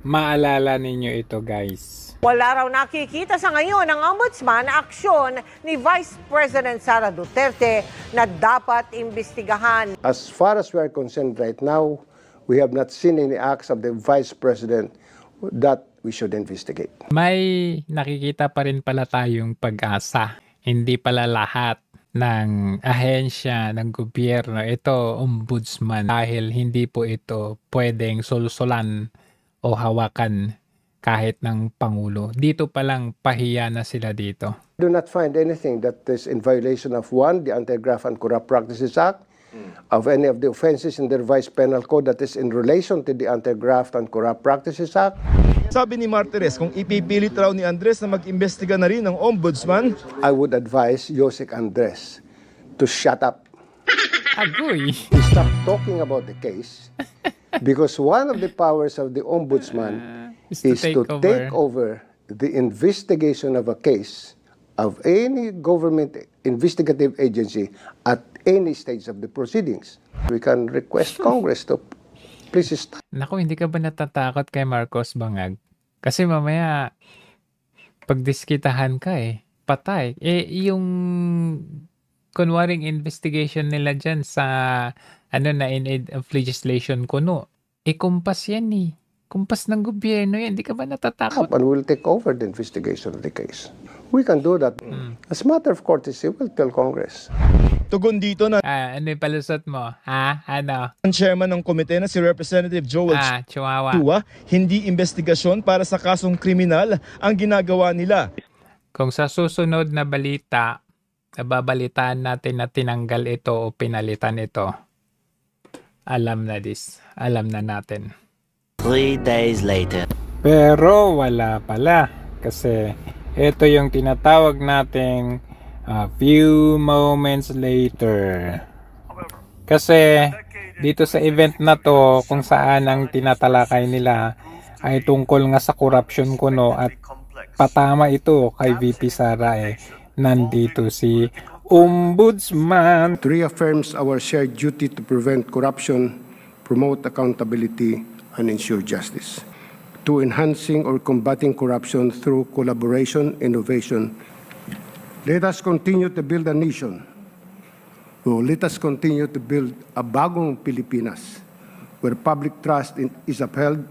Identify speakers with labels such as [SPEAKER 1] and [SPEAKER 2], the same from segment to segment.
[SPEAKER 1] Maalala ninyo ito, guys.
[SPEAKER 2] Wala raw nakikita sa ngayon ng ombudsman na aksyon ni Vice President Sara Duterte na dapat imbestigahan.
[SPEAKER 3] As far as we are concerned right now, we have not seen any acts of the Vice President that we should investigate.
[SPEAKER 1] May nakikita pa rin pala tayong pag-asa. Hindi pala lahat ng ahensya ng gobyerno ito ombudsman dahil hindi po ito pwedeng sulsulan o hawakan kahit ng Pangulo. Dito palang pahiya na sila dito.
[SPEAKER 3] Do not find anything that is in violation of one, the Anti-Graft and Corrupt Practices Act, of any of the offenses in the revised penal code that is in relation to the Anti-Graft and Corrupt Practices Act.
[SPEAKER 4] Sabi ni Martires, kung ipipilit raw ni Andres na mag-imbestiga na rin ng ombudsman,
[SPEAKER 3] I would advise Yosek Andres to shut up.
[SPEAKER 1] Agoy!
[SPEAKER 3] To stop talking about the case because one of the powers of the ombudsman is to take over the investigation of a case of any government investigative agency at any stage of the proceedings. We can request Congress to please stop.
[SPEAKER 1] Naku, hindi ka ba natatakot kay Marcos Bangag? Kasi mamaya, pagdiskitahan ka patay. Yung kunwaring investigation nila dyan sa na in aid of legislation kuno, kumpas yan kumpas ng gobyerno yan. Hindi ka ba natatakot?
[SPEAKER 3] And we'll take over the investigation of the case. We can do that. As a matter of courtesy, we'll tell Congress.
[SPEAKER 4] tugon dito na
[SPEAKER 1] ano yung palusot mo? Ano?
[SPEAKER 4] ang chairman ng komite na si Representative Joel
[SPEAKER 1] Chihuahua.
[SPEAKER 4] Hindi investigasyon para sa kasong kriminal ang ginagawa nila.
[SPEAKER 1] Kung sa susunod na balita, nababalitaan natin na tinanggal ito o pinalitan ito, alam na natin.
[SPEAKER 5] 3 days later.
[SPEAKER 1] Pero wala pala kasi ito yung tinatawag nating few moments later. Kasi dito sa event na to kung saan ang tinatalakay nila ay tungkol nga sa corruption kuno at patama ito kay VP Sara nandito si Ombudsman.
[SPEAKER 3] It reaffirms our shared duty to prevent corruption, promote accountability, and ensure justice. To enhancing or combating corruption through collaboration, innovation. Let us continue to build a nation. Let us continue to build a bagong Pilipinas where public trust is upheld,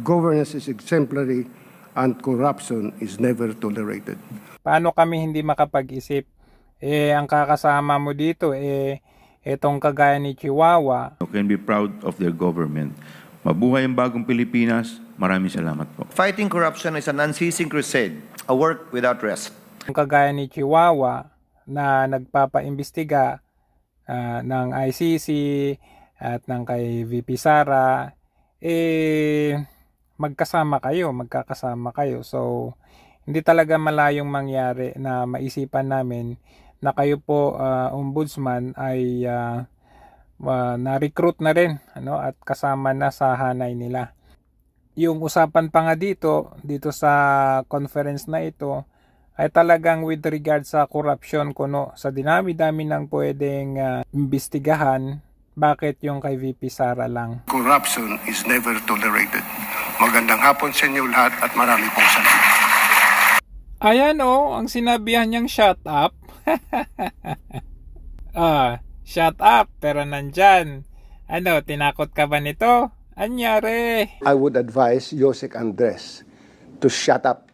[SPEAKER 3] governance is exemplary, and corruption is never tolerated.
[SPEAKER 1] Paano kami hindi makapag-isip? Ang kakasama mo dito, etong kagaya ni Chihuahua.
[SPEAKER 6] You can be proud of their government. Mabuhay ang bagong Pilipinas. Maraming salamat po.
[SPEAKER 7] Fighting corruption is an unceasing crusade, a work without rest.
[SPEAKER 1] Ang kagaya ni Chihuahua na nagpapaimbestiga ng ICC at ng kay VP Sara, magkakasama kayo. So, hindi talaga malayong mangyari na maisipan namin na kayo po, Ombudsman, ay na-recruit na rin at kasama na sa hanay nila. Yung usapan pa nga dito sa conference na ito ay talagang with regard sa corruption kuno sa dinami-dami ng pwedeng imbestigahan, bakit yung kay VP Sara lang?
[SPEAKER 3] Corruption is never tolerated. Magandang hapon sa inyo lahat at marami pong salamat.
[SPEAKER 1] Ayan ang sinabihan niyang shut up. Shut up, pero nandyan. Tinakot ka ba nito? Anyari?
[SPEAKER 3] I would advise Yosek Andres to shut up.